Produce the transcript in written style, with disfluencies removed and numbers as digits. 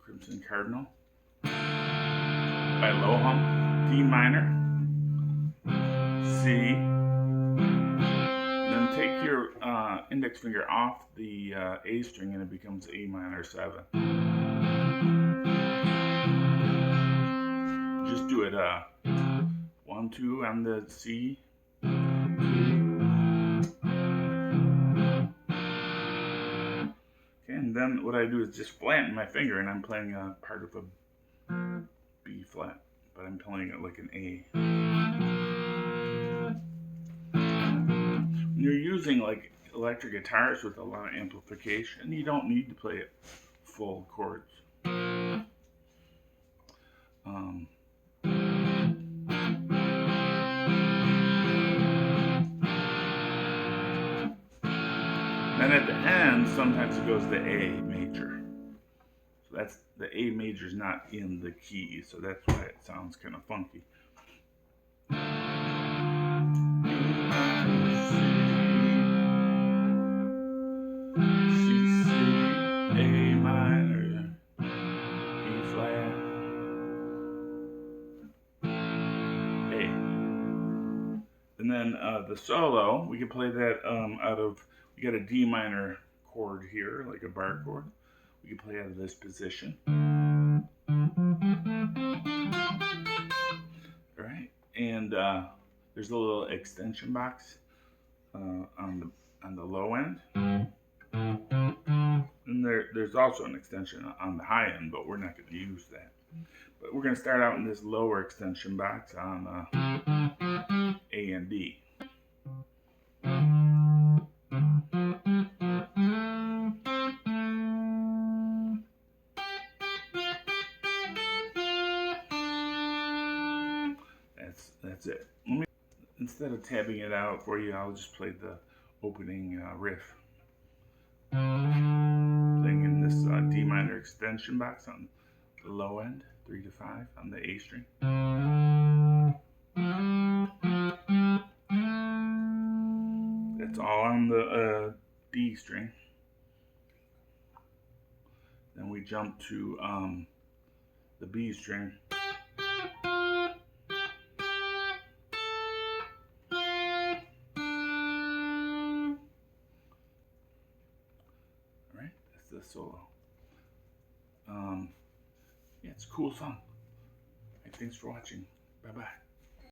Crimson Cardinal by Low Hum, D minor, C, then take your index finger off the A string and it becomes A minor 7. Just do it 1, 2 on the C. Okay, and then what I do is just flatten my finger and I'm playing a part of a B flat, but I'm playing it like an A. When you're using like electric guitars with a lot of amplification, you don't need to play it full chords. Then at the end, sometimes it goes to A major. So that's the A major is not in the key, so that's why it sounds kind of funky. C, A minor, E flat, A. And then the solo, we can play that out of, we got a D minor chord here, like a bar chord. We can play out of this position. All right, and there's a little extension box on the low end, and there's also an extension on the high end, but we're not going to use that. But we're going to start out in this lower extension box on A and D. That's it. Instead of tabbing it out for you, I'll just play the opening riff. Playing in this D minor extension box on the low end, 3 to 5 on the A string. That's all on the D string. Then we jump to the B string. The solo. Yeah, it's a cool song. Hey, thanks for watching. Bye bye.